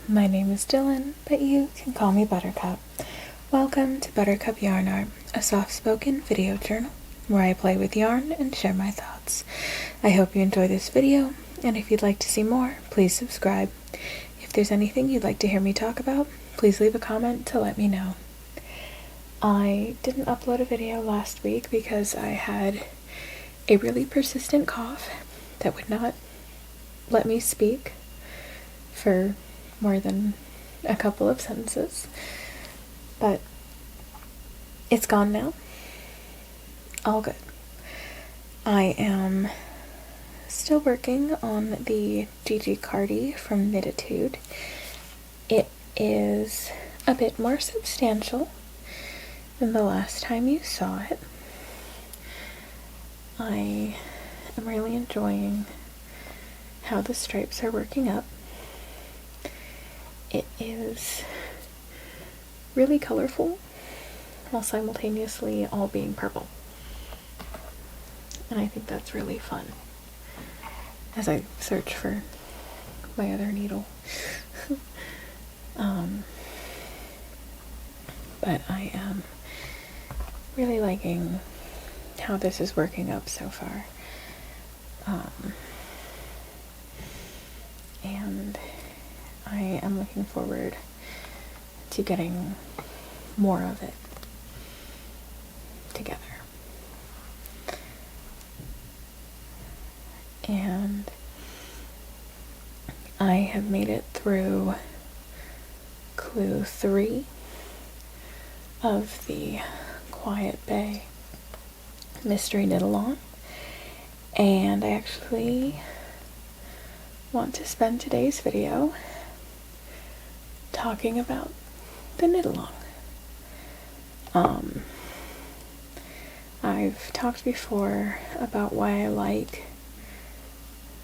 My name is Dylan, but you can call me Buttercup. Welcome to Buttercup Yarn Art, a soft-spoken video journal where I play with yarn and share my thoughts. I hope you enjoy this video, and if you'd like to see more, please subscribe. If there's anything you'd like to hear me talk about, please leave a comment to let me know. I didn't upload a video last week because I had a really persistent cough that would not let me speak for more than a couple of sentences, but it's gone now. All good. I am still working on the Gigi Cardi from Knititude. It is a bit more substantial than the last time you saw it. I am really enjoying how the stripes are working up. It is really colorful while simultaneously all being purple. And I think that's really fun as I search for my other needle. But I am really liking how this is working up so far. And I am looking forward to getting more of it together. And I have made it through clue 3 of the Quiet Bay Mystery Knit Along, and I actually want to spend today's video talking about the knit along. I've talked before about why I like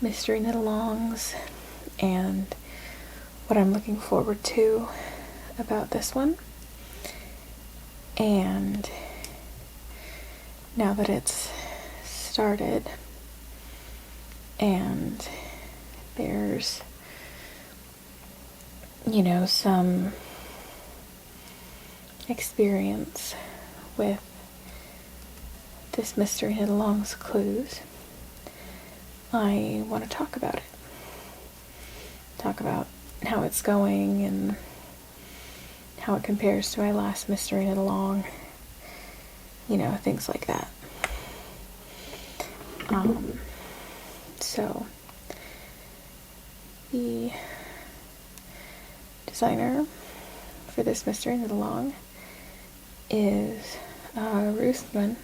mystery knit alongs and what I'm looking forward to about this one. And now that it's started and there's, some experience with this mystery knit along's clues, I want to talk about it. Talk about how it's going and how it compares to my last mystery knit along, things like that. So the designer for this mystery knit along is Ruthman,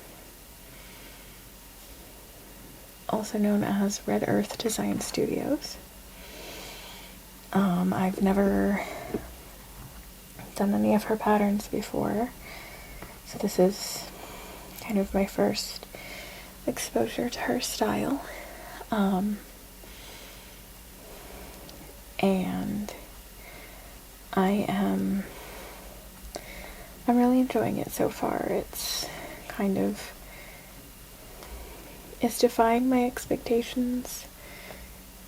also known as Red Earth Design Studios. I've never done any of her patterns before, so this is kind of my first exposure to her style. And I'm really enjoying it so far. It's defying my expectations,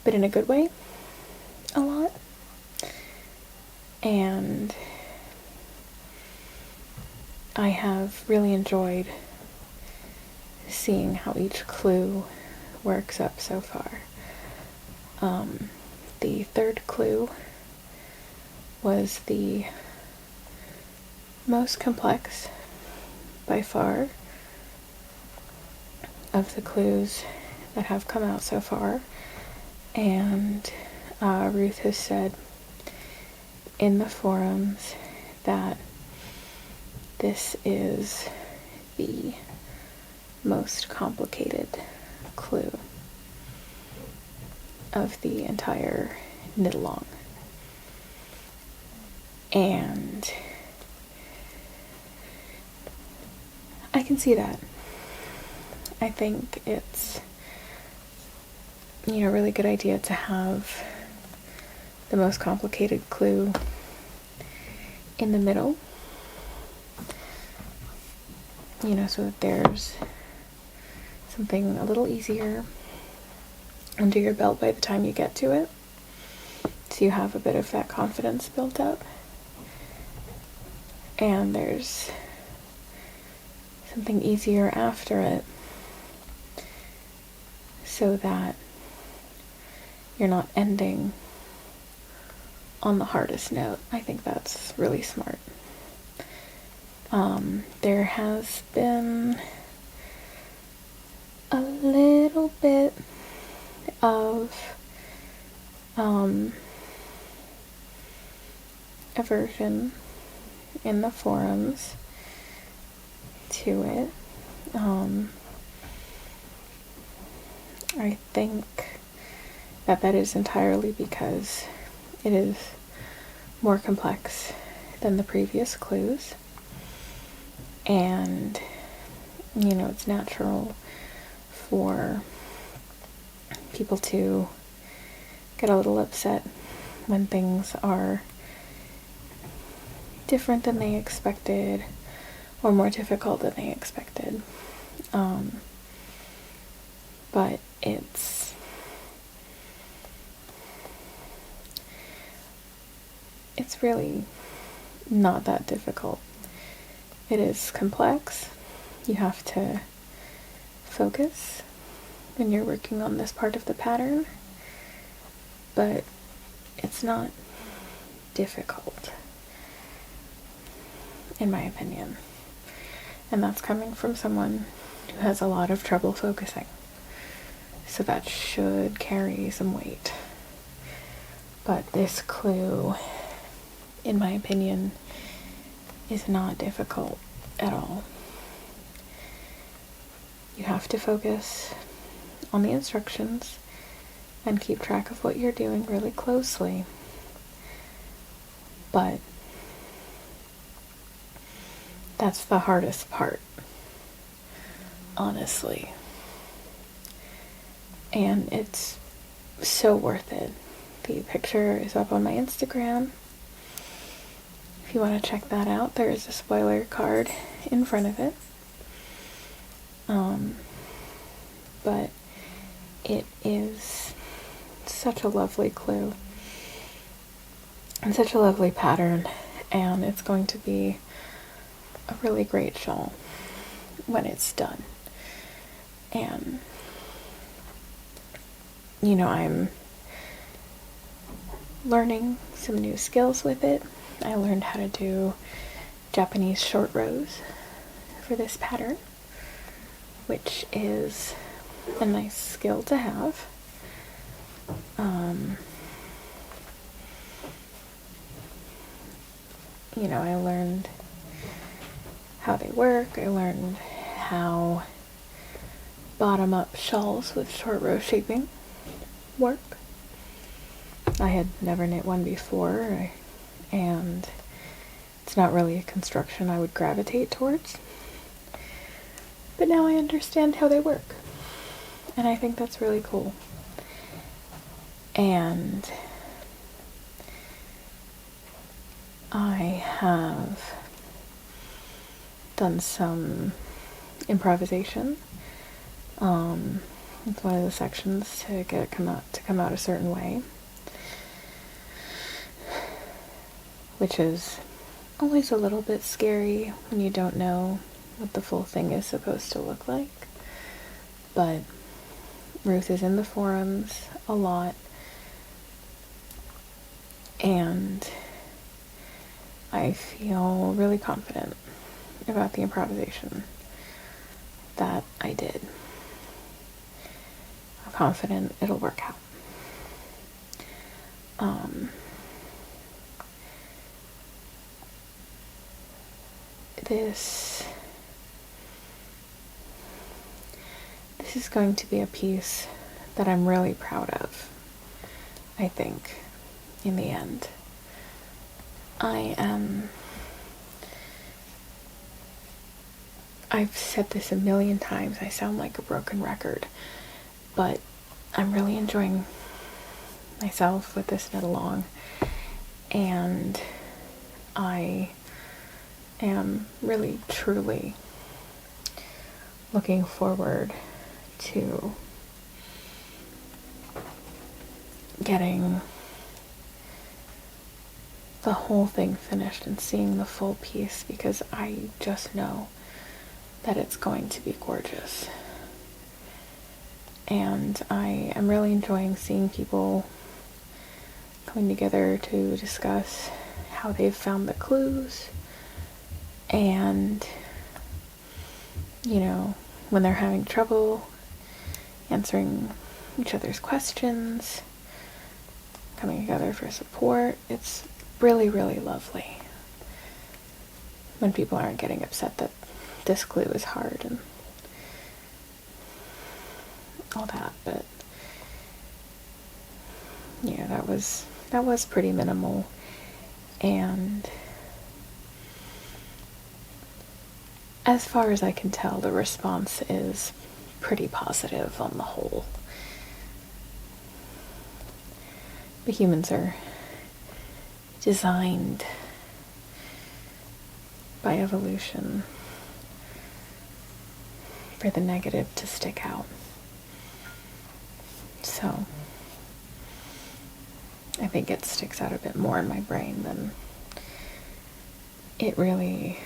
but in a good way, a lot. And I have really enjoyed seeing how each clue works up so far. The third clue was the most complex by far of the clues that have come out so far, and Ruth has said in the forums that this is the most complicated clue of the entire knit along. And I can see that. I think it's a really good idea to have the most complicated clue in the middle, so that there's something a little easier under your belt by the time you get to it, once you have a bit of that confidence built up, and there's something easier after it, so that you're not ending on the hardest note. I think that's really smart. There has been a little bit of aversion in the forums to it. I think that is entirely because it is more complex than the previous clues, and it's natural for people to get a little upset when things are different than they expected or more difficult than they expected. But it's really not that difficult. It is complex. You have to focus when you're working on this part of the pattern, but it's not difficult, in my opinion. And that's coming from someone who has a lot of trouble focusing. So that should carry some weight. But this clue, in my opinion, is not difficult at all. You have to focus on the instructions and keep track of what you're doing really closely. But that's the hardest part, honestly. And it's so worth it. The picture is up on my Instagram. If you want to check that out, there is a spoiler card in front of it. But it is such a lovely clue and such a lovely pattern, and it's going to be a really great shawl when it's done. And I'm learning some new skills with it. I learned how to do Japanese short rows for this pattern, which is a nice skill to have. I learned how they work. I learned how bottom-up shawls with short row shaping work. I had never knit one before, and it's not really a construction I would gravitate towards. But now I understand how they work, and I think that's really cool. And I have done some improvisation. It's one of the sections to get it to come out a certain way, which is always a little bit scary when you don't know what the full thing is supposed to look like. But Ruth is in the forums a lot, and I feel really confident about the improvisation that I did. I'm confident it'll work out. This is going to be a piece that I'm really proud of, I think, in the end. I've said this a million times, I sound like a broken record, but I'm really enjoying myself with this knit along, and I am really, truly looking forward to getting the whole thing finished and seeing the full piece, because I just know that it's going to be gorgeous. And I am really enjoying seeing people coming together to discuss how they've found the clues, and, you know, when they're having trouble answering each other's questions, coming together for support. It's really, really lovely when people aren't getting upset that this clue is hard and all that, but yeah, that was pretty minimal, and as far as I can tell, the response is pretty positive on the whole. The humans are designed by evolution for the negative to stick out. So I think it sticks out a bit more in my brain than it really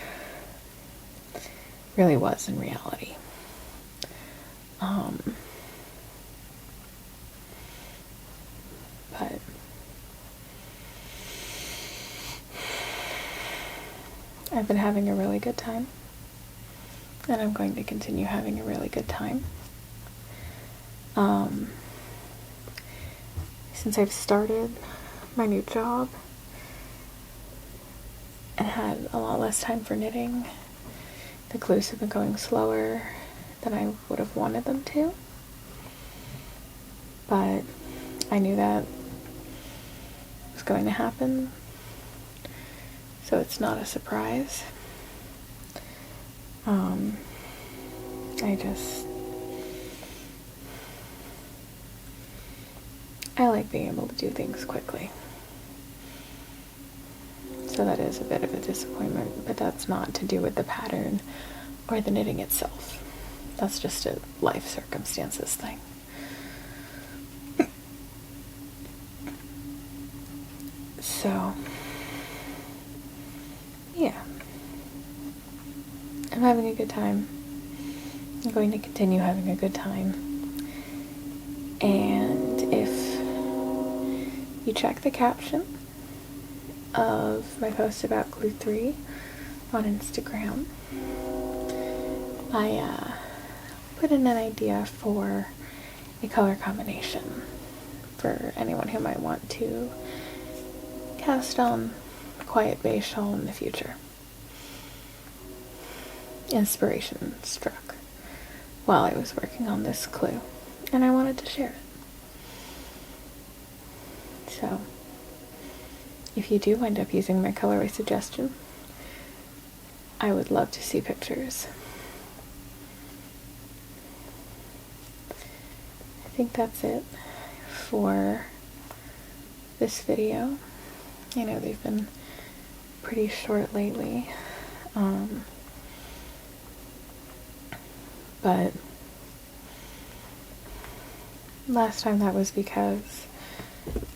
was in reality. But I've been having a really good time, and I'm going to continue having a really good time. Since I've started my new job and had a lot less time for knitting, the clues have been going slower than I would have wanted them to, but I knew that was going to happen, so it's not a surprise. I like being able to do things quickly. So that is a bit of a disappointment, but that's not to do with the pattern or the knitting itself. That's just a life circumstances thing. So, yeah. I'm having a good time. I'm going to continue having a good time. And if you check the caption of my post about Clue 3 on Instagram, I put in an idea for a color combination for anyone who might want to cast on Quiet Beige Shawl in the future. Inspiration struck while I was working on this clue, and I wanted to share it. So, if you do wind up using my colorway suggestion, I would love to see pictures. I think that's it for this video. I know they've been pretty short lately, but last time that was because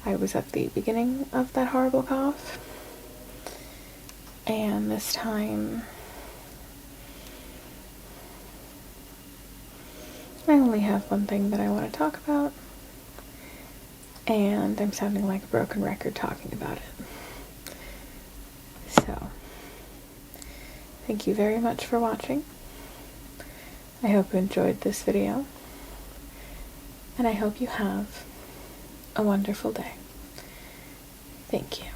I was at the beginning of that horrible cough, and this time I only have one thing that I want to talk about, and I'm sounding like a broken record talking about it. So, thank you very much for watching. I hope you enjoyed this video, and I hope you have a wonderful day. Thank you.